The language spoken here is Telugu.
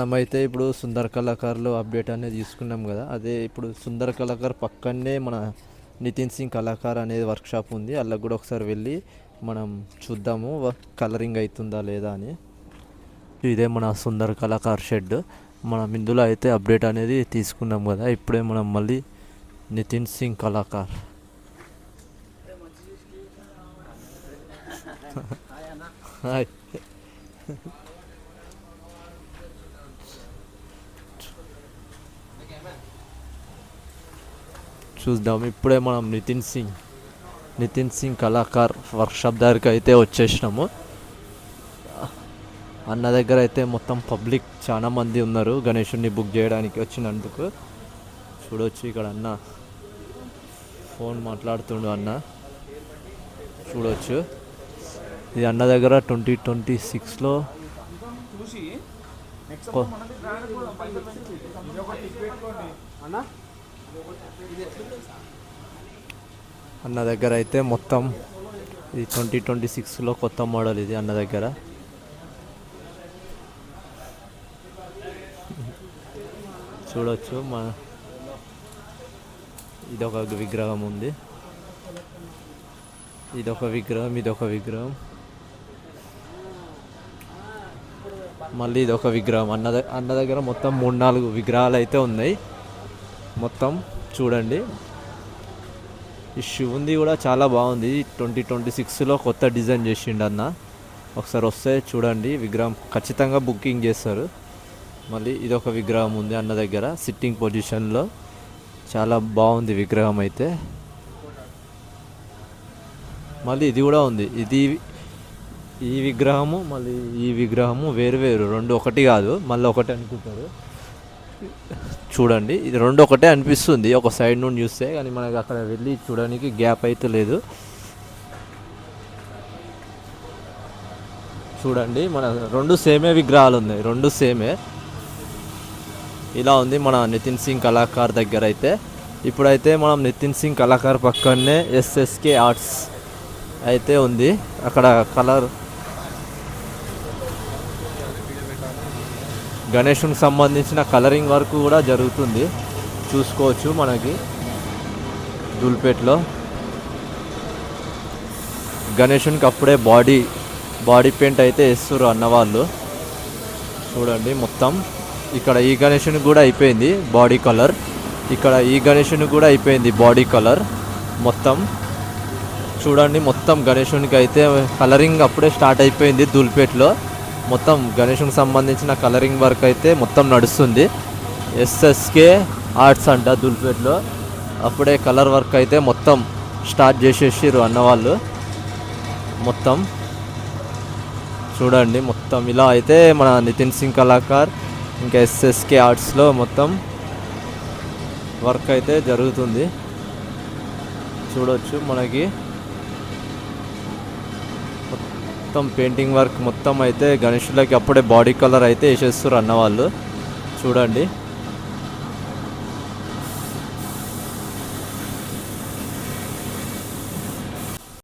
మనమైతే ఇప్పుడు సుందర్ కళాకారులు అప్డేట్ అనేది తీసుకున్నాం కదా. అదే ఇప్పుడు సుందర్ కళాకార్ పక్కనే మన నితిన్ సింగ్ కళాకార్ అనేది వర్క్షాప్ ఉంది. అలా కూడా ఒకసారి వెళ్ళి మనం చూద్దాము కలరింగ్ అవుతుందా లేదా అని. ఇదే మన సుందర్ కళాకార్ షెడ్. మనం ఇందులో అయితే అప్డేట్ అనేది తీసుకున్నాం కదా. ఇప్పుడే మనం మళ్ళీ నితిన్ సింగ్ కళాకార్ హాయ్ చూద్దాం. ఇప్పుడే మనం నితిన్ సింగ్ కళాకార్ వర్క్షాప్ దగ్గరికి అయితే వచ్చేసినాము. అన్న దగ్గర అయితే మొత్తం పబ్లిక్ చాలా మంది ఉన్నారు గణేషుని బుక్ చేయడానికి వచ్చినందుకు. చూడవచ్చు ఇక్కడ అన్న ఫోన్ మాట్లాడుతుండు. అన్న చూడవచ్చు ఇది అన్న దగ్గర 2026లో అన్న దగ్గర అయితే మొత్తం ఇది 2026లో కొత్త మోడల్ ఇది అన్న దగ్గర. చూడవచ్చు ఇదొక విగ్రహం ఉంది. ఇదొక విగ్రహం మళ్ళీ ఇదొక విగ్రహం. అన్న దగ్గర మొత్తం 3-4 విగ్రహాలు అయితే ఉన్నాయి. మొత్తం చూడండి. ఈ శివుంది కూడా చాలా బాగుంది. 2026లో కొత్త డిజైన్ చేసిండు అన్న. ఒకసారి వస్తే చూడండి. విగ్రహం ఖచ్చితంగా బుకింగ్ చేస్తారు. మళ్ళీ ఇదొక విగ్రహం ఉంది అన్న దగ్గర సిట్టింగ్ పొజిషన్లో. చాలా బాగుంది విగ్రహం అయితే. మళ్ళీ ఇది కూడా ఉంది. ఈ విగ్రహము మళ్ళీ ఈ విగ్రహము వేరు రెండు ఒకటి కాదు. మళ్ళీ ఒకటి అనుకుంటారు. చూడండి ఇది రెండు ఒకటే అనిపిస్తుంది ఒక సైడ్ నుండి చూస్తే, కానీ మనకి అక్కడ వెళ్ళి చూడడానికి గ్యాప్ అయితే లేదు. చూడండి మన రెండు సేమే విగ్రహాలు ఉన్నాయి. రెండు సేమే. ఇలా ఉంది మన నితిన్ సింగ్ కళాకార్ దగ్గర అయితే. ఇప్పుడైతే మనం నితిన్ సింగ్ కళాకార్ పక్కనే SSK ఆర్ట్స్ అయితే ఉంది. అక్కడ కలర్ గణేషునికి సంబంధించిన కలరింగ్ వర్క్ కూడా జరుగుతుంది. చూసుకోవచ్చు మనకి దూల్పేట్లో. గణేషునికి అప్పుడే బాడీ పెయింట్ అయితే వేస్తారు అన్నవాళ్ళు. చూడండి మొత్తం ఇక్కడ ఈ గణేషునికి కూడా అయిపోయింది బాడీ కలర్. ఇక్కడ ఈ గణేషునికి కూడా అయిపోయింది బాడీ కలర్. మొత్తం చూడండి మొత్తం గణేషునికి అయితే కలరింగ్ అప్పుడే స్టార్ట్ అయిపోయింది దూల్పేట్లో. మొత్తం గణేషునికి సంబంధించిన కలరింగ్ వర్క్ అయితే మొత్తం నడుస్తుంది. SSK ఆర్ట్స్ అంట దూల్పేట్లో. అప్పుడే కలర్ వర్క్ అయితే మొత్తం స్టార్ట్ చేసేసారు అన్నవాళ్ళు. మొత్తం చూడండి మొత్తం ఇలా అయితే మన నితిన్ సింగ్ కళాకార్ ఇంకా SSK ఆర్ట్స్లో మొత్తం వర్క్ అయితే జరుగుతుంది. చూడవచ్చు మనకి మొత్తం పెయింటింగ్ వర్క్ మొత్తం అయితే గణేషులకి అప్పుడే బాడీ కలర్ అయితే వేసేస్తారు అన్నవాళ్ళు. చూడండి